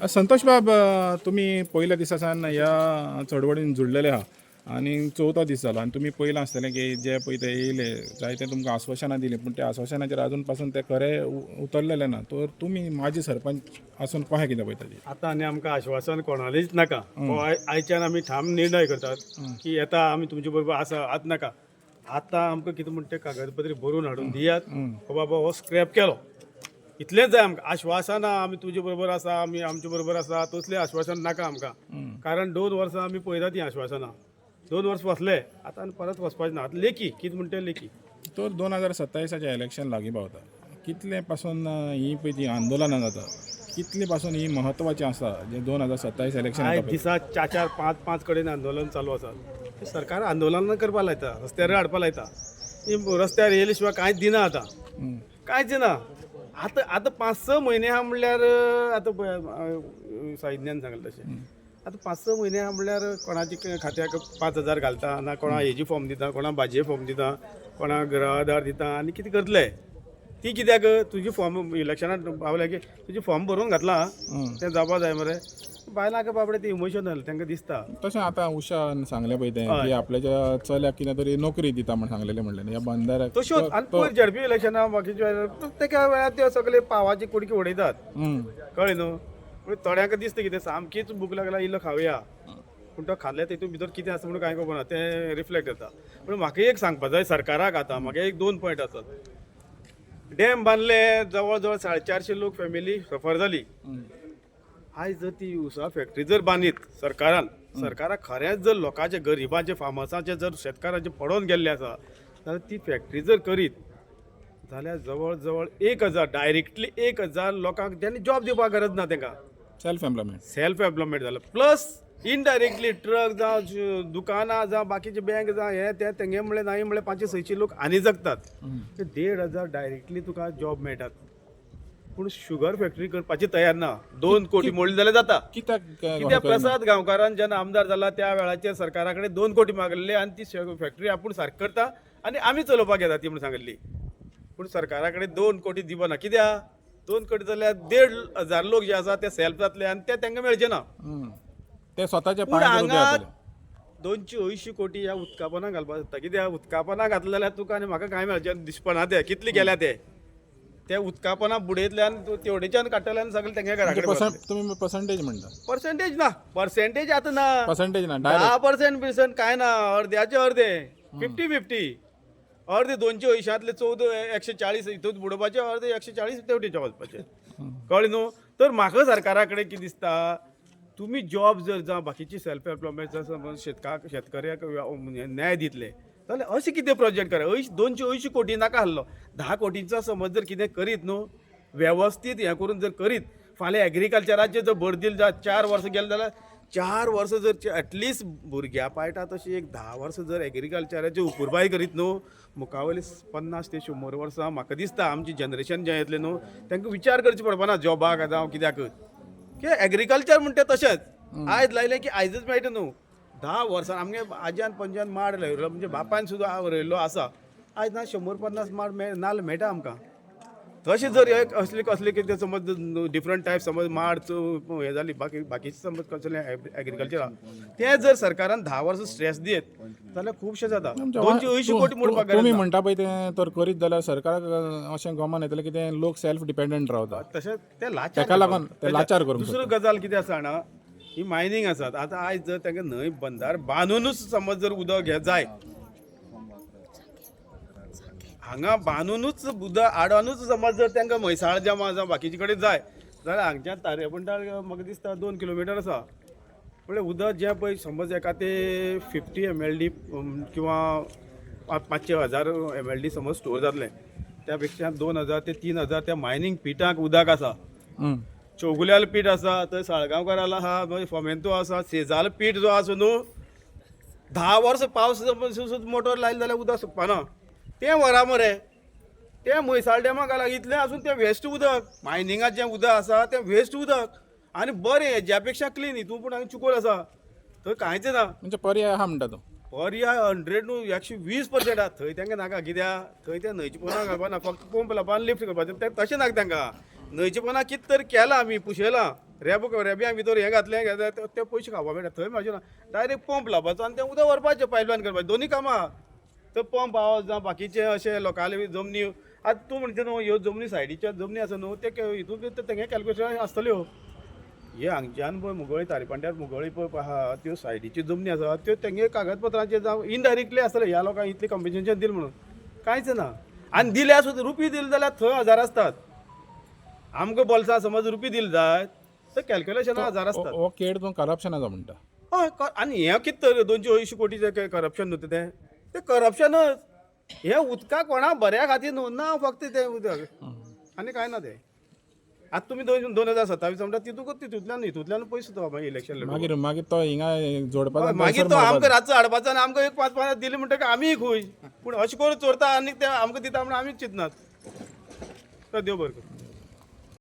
संतोष बाब, तुम्ही पहिल्या दिसासान ह्या चळवळीन जुळलेले आहात आणि 14 दीस जाला आणि तुम्ही पयला आसतलें की जे पळय ते येयले जायते तुमकां आश्वासनां दिली पूण त्या आश्वासनाचेर अजून पासून ते खरे उतरलेले ना. तर तुम्ही माजी सरपंच आसून कशें कितें पळयता? आतां आनी आमकां आश्वासन कोणालेंच नाका. आयच्यान आमी ठाम निर्णय करतात की येता आमी तुमचे बरोबर आसा आत नाका. आतां आमकां कितें म्हणटा तें कागदपत्री बरोवन हाडून दियात. हो बाबा हो स्क्रॅप केलो इतलेंच जाय आमकां. आश्वासनां आमी तुजे बरोबर आसा आमी आमचे बरोबर आसा तसलें आश्वासन नाका आमकां. कारण 2 वर्सां आमी पळयता तीं आश्वासनां 2 वर्स वसले आतां आनी परत वचपाचें ना. आतां लेखी कितें म्हणटा तें लेखी. तर 2027 इलेक्शन लागीं पावता. कितले पासून ही पळय ती आंदोलनां जाता कितले पासून ही म्हत्वाची आसा जे 2027 इलेक्शन आयज दिसा 4-4, 5-5 कडेन आंदोलन चालू आसा. सरकार आंदोलनां करपा लायता, रस्त्यार हाडपा लायता. रस्त्यार येयले शिवाय कांयच दिना आतां. कांयच दिना. आतां 5-6 म्हयने आहा म्हणल्यार आतां साहित्यान सांगलें तशें आतां 5-6 म्हयने आहा म्हणल्यार कोणाच्या खात्याक 5,000 घालता ना कोणा हेजी फॉर्म दिता कोणा भाजये फॉर्म दिता कोणा गृह आधार दिता आनी कितें करतले ती कित्याक तुजी फॉर्म इलेक्शनाक पावल्या की तुजी फॉर्म भरून घातला तें जावपा जाय मरे. बायलांक बाबडे ती इमोशनल तांकां दिसता. तशें आतां उषान सांगलें पळय तें की आपल्याच्या चल्याक कितें तरी नोकरी दिता म्हण सांगलेलें म्हणलें ह्या बंदाऱ्याक. तश्योच आनी पयर झडपी इलेक्शनां बाकीच्या तेका वेळार त्यो सगळे पावाची कुडकी उडयतात. कळ्ळें न्हू. पूण थोड्यांक दिसता कितें सामकीच भूक लागला इल्लो खावया पूण तो खाल्ले तितून भितर कितें आसा म्हणून कांय खबर तें रिफ्लेक्ट जाता. पूण म्हाका एक सांगपा जाय सरकाराक आतां म्हाका एक 2 पॉयंट आसात. डॅम बांदले जवळ जवळ 450 लोक फॅमिली सफर जाली. आयज जर ती उसा फॅक्टरी जर बांदीत सरकाराक खरेंच जर लोकांचे गरिबांचे फार्मर्सांचे जर शेतकारांचे पडोवन गेल्ले आसा जाल्यार ती फॅक्टरी जर करीत जाल्यार जवळ जवळ 1,000 डायरेक्टली 1,000 लोकांक त्यांनी जॉब दिवपाक गरज ना तांकां. सेल्फ एम्प्लॉयमेंट जालें. प्लस इनडायरेक्टली ट्रक जावं दुकानां जावं बाकीचे बँक जावं हे ते तेंगे म्हणलें नाही म्हणलें 500-600 लोक आनी जगतात. 1,500 डायरेक्टली तुका जॉब मेळटात. पूण शुगर फॅक्टरी करपाची तयार ना. 2 कोटी मोडली जाल्यार जाता. कित्याक प्रसाद गांवकारान जेन्ना आमदार जाला त्या वेळाचेर सरकारा कडेन 2 कोटी मागलेले आनी ती फॅक्टरी आपूण सारकी करता आनी आमी चलोवपाक येता ती म्हणून सांगिल्ली. पूण सरकारा कडेन 2 कोटी दिवना. कित्याक 2 कोटी जाल्यार 1,500 लोक जे आसा ते सेल्फ जातले आनी ते तांकां मेळचे ना. ते स्वताचे पूण हांगा 280 कोटी ह्या उदकापनाक घालपाक जाता. कित्याक उदकापनाक घातले जाल्यार तुका आनी म्हाका कांय मेळचें दिसपना. ते कितले गेल्या ते उदकापना बुडयतल्यान तेवढेच्यान काडटल्यान सगळे तेंगे घरा कडेन. तुम्ही पर्सेंटेज म्हणटा. पर्सेंटेज आतां ना. पर्सेंटेज ना 10% कांय ना. अर्ध्याचे अर्धे 50-50 अर्धे 280 14 140 हितून बुडोवपाचे अर्धे 140 तेवटेचे वचपाचे. कळ्ळें न्हू. तर म्हाका सरकारा कडेन कितें दिसता तुमी जॉब जर जावं बाकीची सेल्फ एम्प्लॉयमेंट जर समज शेतकऱ्याक न्याय दितले जाल्यार अशें कितें प्रोजेक्ट करा. 280 कोटी नाका आहलो 10 कोटींचो समज जर कितें करीत न्हू वेवस्थीत हें करून जर करीत फाल्यां एग्रीकल्चराचेर जर भर दिली जाल्यार 4 वर्सां गेले जाल्यार 4 वर्सां जर एटलिस्ट भुरग्यां पायटा तशी एक 10 वर्सां जर एग्रीकल्चराची उकुरबाय करीत न्हू मुखावयली 50 ते 100 वर्सां म्हाका दिसता आमची जनरेशन जें येतलें न्हू तांकां विचार करचें पडपाना जॉबाक जावं कित्याक की एग्रीकल्चर म्हणटा तशेंच आयज लायलें की आयजच मेळटा न्हू. 10 वर्सां आमगे आज्यान पंज्यान माड लायलो म्हणजे बापायन सुद्दां रोयल्लो आसा. आयज ना 100-50 माड नाल्ल मेळटा आमकां. तशें जर एक कसले कितें समज डिफरंट टायप समज माड हें जाली बाकीचे समज कसलें एग्रीकल्चर तें जर सरकारान 10 वर्सां स्ट्रेस दित जाल्यार खुबशें जाता. 280 कोटी मोडपाक गरज ना. तुम्ही म्हणटा पळय तें तर करीत जाल्यार सरकाराक अशें गमन येतलें की तें लोक सेल्फ डिपेंडंट रावता. तशें तें ताका लागून ते लाचार करूंक दुसरो गजाल कितें आसा जाणा ही मायनींग आसात. आतां आयज जर तांकां न्हंय बंदार बांदूनच समज जर उदक घेत जाय हांगा बांदूनच उदक आडोनूच समज जर तांकां म्हैसाळ जावं बाकीचे कडेन जाय जाल्यार हांगच्यान तारेपणटाळ म्हाका दिसता 2 किलोमिटर आसा. म्हणल्यार उदक जें पळय समज एका ते 50 mld किंवा 500,000 mld समज स्टोर जातलें त्या पेक्षा 2,000 ते 3,000 त्या मायनींग पिटाक उदक आसा. चौगुल्याल पीठ आसा थंय साळगांवकार आहा मागीर फोमेंतो आसा सेजाल पीठ जो आसा न्हू 10 वर्सां पावस सुद्दां मोटर लायले जाल्यार उदक सुकपाना. तें व्हरा मरे तें म्हैसाळ डॅमाक घाला इतलें आसून तें वेस्ट उदक मायनिंगाचें जें उदक आसा तें वेस्ट उदक आनी बरें हेज्या पेक्षा क्लीन हितून पूण हांगा चुकोल आसा थंय कांयच ना. म्हणजे पर्याय आहा म्हणटा तो. पर्याय 100 न्हू 120% आसा. थंय तांकां नाका कित्याक थंय त्या न्हंयची पोना घालपाना फक्त पंप लावपा आनी लिफ्ट करपाचें तें तशें नाका तांकां. न्हंयचेपणा कित तर केला आमी पुशेला रेब्यां भितर हें घातलें ते पयशे खावपा मेळटा थंय म्हाजे ना डायरेक्ट पंप लावपाचो आनी तें उदक व्हरपाचें पायपलायन करपाचें दोनी कामां तो पंप आवाज जावं बाकीचे अशे लोकांले जमनी आतां तूं म्हणटा न्हू ह्यो जमनी सायडीच्या जमनी आसा न्हू ते हितून तेंगे कॅल्क्युलेशन आसतल्यो हे हांगच्यान पळय मुगळी तारीपांड्यार मुगळी पळय आहा त्यो सायडीच्यो जमनी आसा त्यो तेंगे कागदपत्रांचेर जावं इनडायरेक्टली आसतले ह्या लोकांक इतलें कम्पेन्सेशन दिलें म्हणून कांयच ना आनी दिल्यार सुद्दां रुपी दिले जाल्यार थंय हजार आसतात आमकां बोल्सां समज रुपी दिली जाय तर कॅल्क्युलेशनां हजार आसतात हो खेळ तूं करप्शनाचो म्हणटा हय आनी हें कितें तर 280 कोटीचें करप्शन न्हू तें करप्शनच हें उदकाक कोणा बऱ्या खातीर न्हू ना फक्त तें उदक आनी कांय ना तें आतां तुमी 2027 म्हणटा तितूंतल्यान हितूंतल्यान पयस तो इलेक्शन लढोवप. मागीर मागीर तो हिंगा जोडपाचो मागीर तो आमकां रातचो हाडपाचो आनी आमकां एक 5-5 दिले म्हणटकीर आमी खूश पूण अशें करून चोरता आनी ते आमकां दिता म्हणून आमीच चिंतनात तर देव बरें करूं.